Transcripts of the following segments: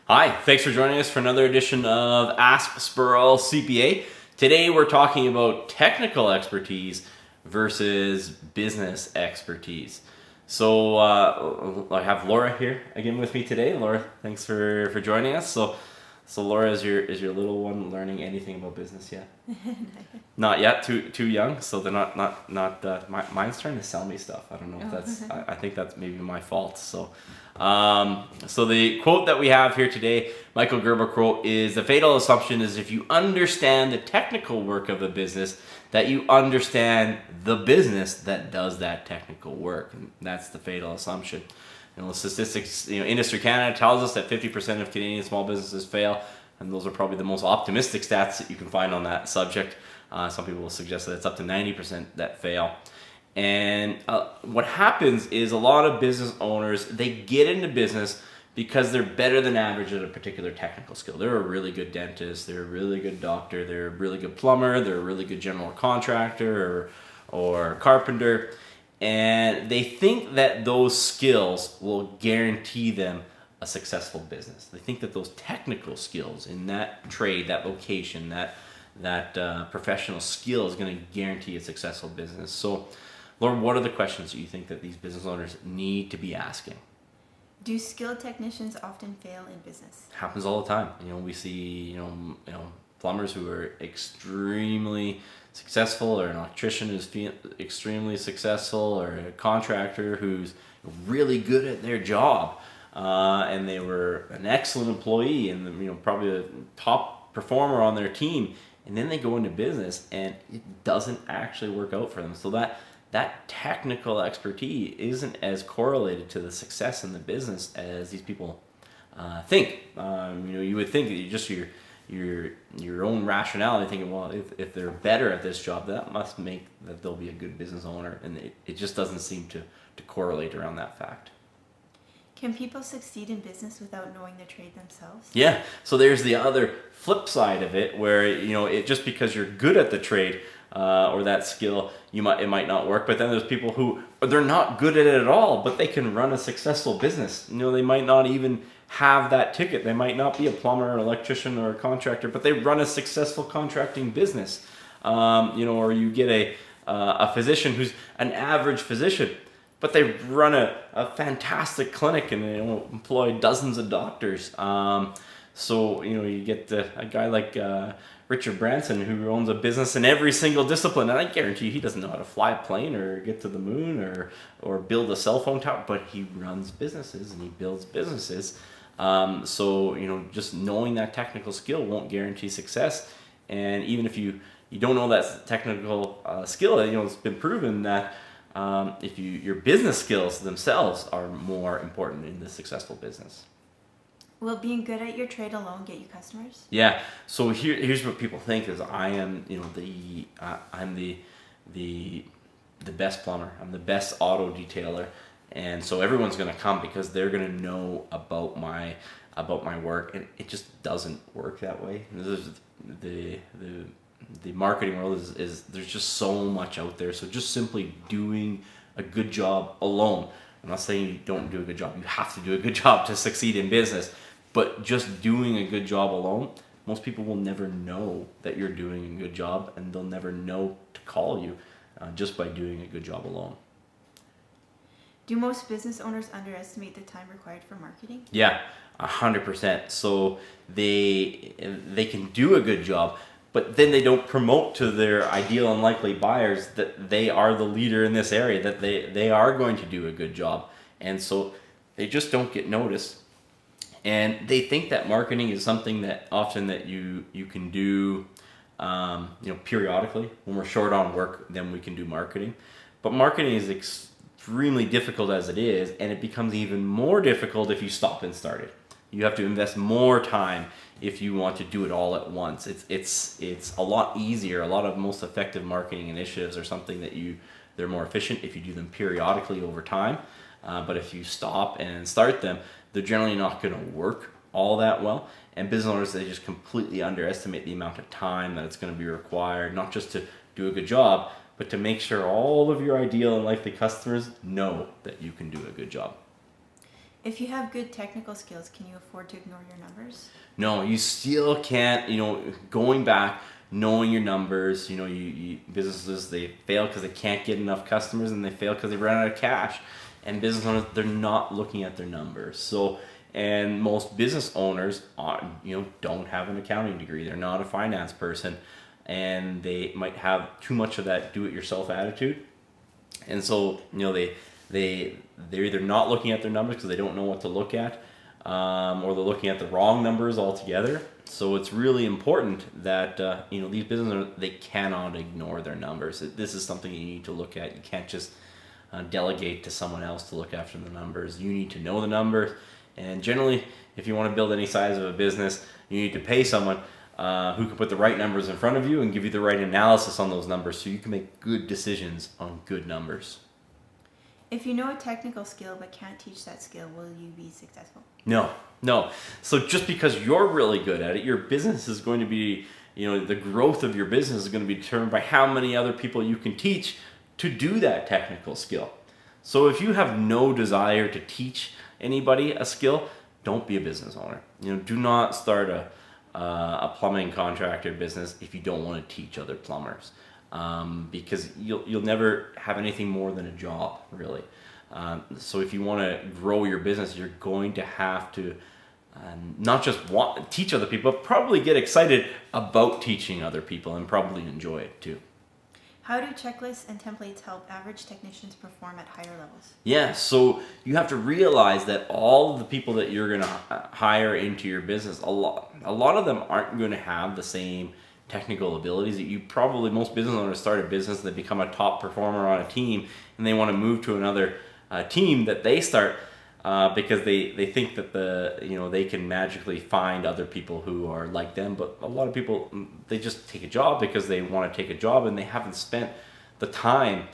Hi, thanks for joining us for another edition of Ask Spurrell CPA. Today we're talking about technical expertise versus business expertise. So I have Laura here again with me today. Laura, thanks for joining us. So Laura, is your little one learning anything about business yet? Not yet. Too young. So they're not. Mine's trying to sell me stuff. I don't know if that's. I think that's maybe my fault. So the quote that we have here today, Michael Gerber quote, is the fatal assumption is if you understand the technical work of a business, that you understand the business that does that technical work. And that's the fatal assumption. Statistics, Industry Canada tells us that 50% of Canadian small businesses fail, and those are probably the most optimistic stats that you can find on that subject. Some people will suggest that it's up to 90% that fail. And what happens is a lot of business owners, they get into business because they're better than average at a particular technical skill. They're a really good dentist, they're a really good doctor, they're a really good plumber, they're a really good general contractor or carpenter. And they think that those skills will guarantee them a successful business. They think that those technical skills in that trade, that vocation, that professional skill is going to guarantee a successful business. So, Laura, what are the questions that you think that these business owners need to be asking? Do skilled technicians often fail in business? Happens all the time. We see plumbers who are extremely successful, or an electrician who's extremely successful, or a contractor who's really good at their job, and they were an excellent employee and probably a top performer on their team, and then they go into business and it doesn't actually work out for them. So that technical expertise isn't as correlated to the success in the business as these people think. You would think that your own rationality, thinking, well, if they're better at this job, that must make that they'll be a good business owner, and it just doesn't seem to correlate around that fact. Can people succeed in business without knowing the trade themselves? Yeah, so there's the other flip side of it, where it just because you're good at the trade or that skill, it might not work. But then there's people who they're not good at it at all, but they can run a successful business. They might not even have that ticket. They might not be a plumber, or electrician, or a contractor, but they run a successful contracting business. Or you get a physician who's an average physician, but they run a fantastic clinic and they employ dozens of doctors. So you get a guy like Richard Branson, who owns a business in every single discipline, and I guarantee you he doesn't know how to fly a plane or get to the moon or build a cell phone tower, but he runs businesses and he builds businesses. So just knowing that technical skill won't guarantee success. And even if you don't know that technical skill, it's been proven that if your business skills themselves are more important in the successful business. Will being good at your trade alone get you customers? Yeah. So here's what people think is I am I'm the best plumber. I'm the best auto detailer, and so everyone's going to come because they're going to know about my work, and it just doesn't work that way. The marketing world is there's just so much out there. So just simply doing a good job alone. I'm not saying you don't do a good job. You have to do a good job to succeed in business. But just doing a good job alone, most people will never know that you're doing a good job, and they'll never know to call you just by doing a good job alone. Do most business owners underestimate the time required for marketing? Yeah, 100%. So they can do a good job, but then they don't promote to their ideal and likely buyers that they are the leader in this area, that they are going to do a good job. And so they just don't get noticed. And they think that marketing is something that often that you can do periodically. When we're short on work, then we can do marketing. But marketing is extremely difficult as it is, and it becomes even more difficult if you stop and start it. You have to invest more time if you want to do it all at once. It's a lot easier. A lot of most effective marketing initiatives are something that they're more efficient if you do them periodically over time. But if you stop and start them, they're generally not going to work all that well. And business owners, they just completely underestimate the amount of time that it's going to be required, not just to do a good job, but to make sure all of your ideal and likely customers know that you can do a good job. If you have good technical skills, can you afford to ignore your numbers? No, you still can't, going back, knowing your numbers, businesses, they fail because they can't get enough customers, and they fail because they run out of cash. And business owners, they're not looking at their numbers. So, and most business owners don't have an accounting degree. They're not a finance person, and they might have too much of that do-it-yourself attitude. And so, they're either not looking at their numbers because they don't know what to look at, or they're looking at the wrong numbers altogether. So it's really important that these businesses owners, they cannot ignore their numbers. This is something you need to look at. You can't just delegate to someone else to look after the numbers. You need to know the numbers, and generally, if you want to build any size of a business, you need to pay someone who can put the right numbers in front of you and give you the right analysis on those numbers, so you can make good decisions on good numbers. If you know a technical skill but can't teach that skill, will you be successful? No. So just because you're really good at it, your business is going to be, the growth of your business is going to be determined by how many other people you can teach to do that technical skill. So if you have no desire to teach anybody a skill, don't be a business owner. Do not start a plumbing contractor business if you don't want to teach other plumbers. Because you'll never have anything more than a job, really. So if you want to grow your business, you're going to have to not just teach other people, but probably get excited about teaching other people and probably enjoy it too. How do checklists and templates help average technicians perform at higher levels? Yeah, so you have to realize that all of the people that you're going to hire into your business, a lot of them aren't going to have the same technical abilities that most business owners start a business, they become a top performer on a team, and they want to move to another team that they start because they think that they can magically find other people who are like them. But a lot of people, they just take a job because they want to take a job, and they haven't spent the time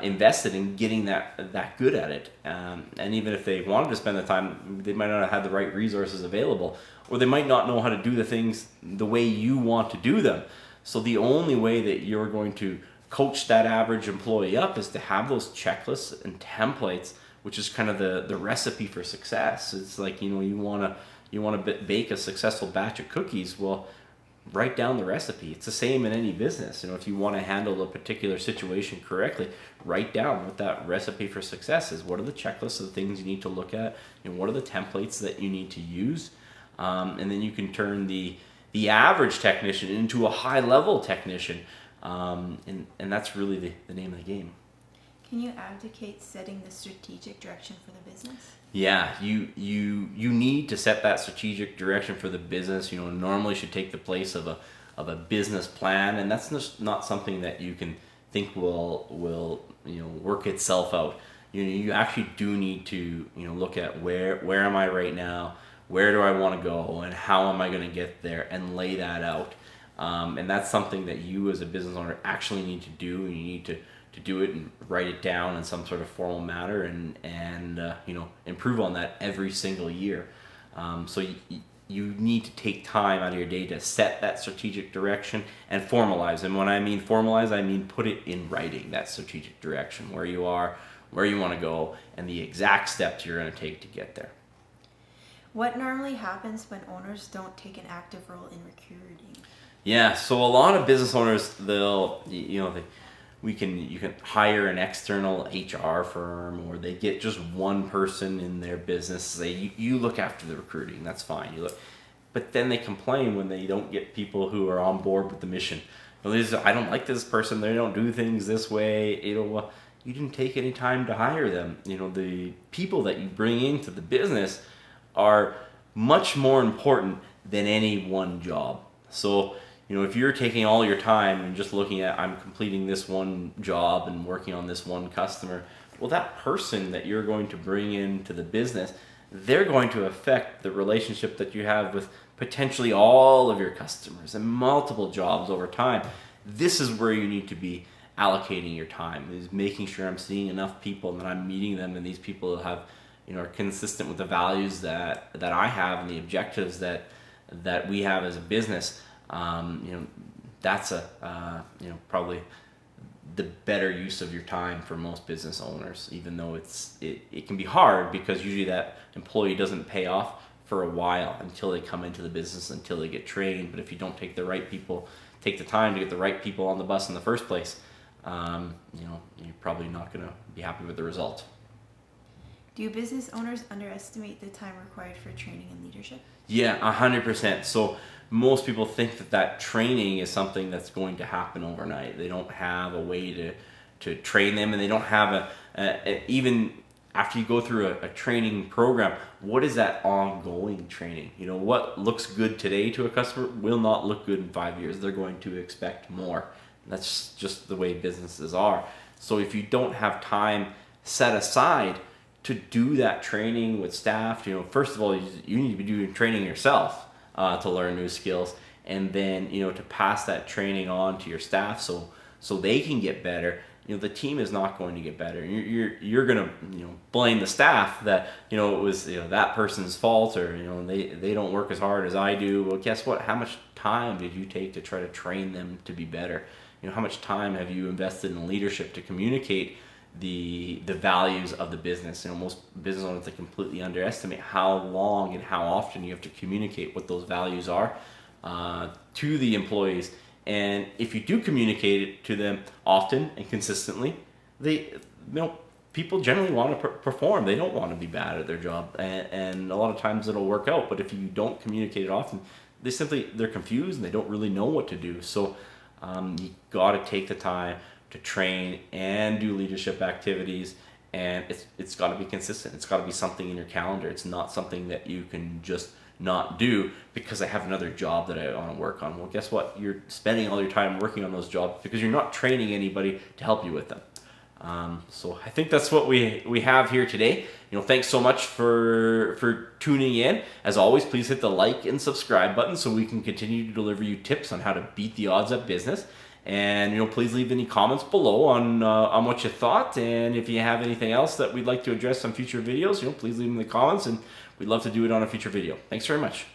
invested in getting that good at it. And even if they wanted to spend the time, they might not have had the right resources available, or they might not know how to do the things the way you want to do them. So the only way that you're going to coach that average employee up is to have those checklists and templates, which is kind of the recipe for success. It's like, you want to bake a successful batch of cookies. Well, write down the recipe. It's the same in any business. If you want to handle a particular situation correctly, write down what that recipe for success is. What are the checklists of the things you need to look at, and what are the templates that you need to use? And then you can turn the average technician into a high-level technician, and that's really the name of the game. Can you advocate setting the strategic direction for the business? Yeah, you need to set that strategic direction for the business. Normally should take the place of a business plan, and that's just not something that you can think will work itself out. You actually do need to look at where am I right now, where do I want to go, and how am I going to get there, and lay that out. And that's something that you as a business owner actually need to do. You need to do it and write it down in some sort of formal manner, and improve on that every single year. So you need to take time out of your day to set that strategic direction and formalize. And when I mean formalize, I mean put it in writing, that strategic direction, where you are, where you want to go, and the exact steps you're going to take to get there. What normally happens when owners don't take an active role in recruiting? Yeah, so a lot of business owners, you can hire an external HR firm, or they get just one person in their business. Say you look after the recruiting, that's fine. But then they complain when they don't get people who are on board with the mission. I don't like this person. They don't do things this way. You didn't take any time to hire them. The people that you bring into the business are much more important than any one job. So, if you're taking all your time and just looking at, I'm completing this one job and working on this one customer, well, that person that you're going to bring into the business, they're going to affect the relationship that you have with potentially all of your customers and multiple jobs over time. This is where you need to be allocating your time, is making sure I'm seeing enough people and that I'm meeting them, and these people have, are consistent with the values that I have and the objectives that we have as a business. That's probably the better use of your time for most business owners, even though it can be hard because usually that employee doesn't pay off for a while until they come into the business, until they get trained. But if you don't take the time to get the right people on the bus in the first place, you're probably not going to be happy with the result. Do business owners underestimate the time required for training and leadership? Yeah, 100%. So most people think that training is something that's going to happen overnight. They don't have a way to train them, and they don't have even after you go through a training program, what is that ongoing training? What looks good today to a customer will not look good in 5 years. They're going to expect more. That's just the way businesses are. So if you don't have time set aside to do that training with staff, first of all, you need to be doing training yourself to learn new skills, and then to pass that training on to your staff so they can get better. The team is not going to get better. You're going to blame the staff that it was that person's fault, or they don't work as hard as I do. Well, guess what? How much time did you take to try to train them to be better? How much time have you invested in leadership to communicate the values of the business? Most business owners, they completely underestimate how long and how often you have to communicate what those values are to the employees. And if you do communicate it to them often and consistently, people generally want to perform. They don't want to be bad at their job, and a lot of times it'll work out. But if you don't communicate it often, they're confused and they don't really know what to do. So you got to take the time to train and do leadership activities, and it's got to be consistent. It's got to be something in your calendar. It's not something that you can just not do because I have another job that I want to work on. Well, guess what? You're spending all your time working on those jobs because you're not training anybody to help you with them. So I think that's what we have here today. Thanks so much for tuning in. As always, please hit the like and subscribe button so we can continue to deliver you tips on how to beat the odds at business. And please leave any comments below on what you thought, and if you have anything else that we'd like to address on future videos, please leave them in the comments, and we'd love to do it on a future video. Thanks very much.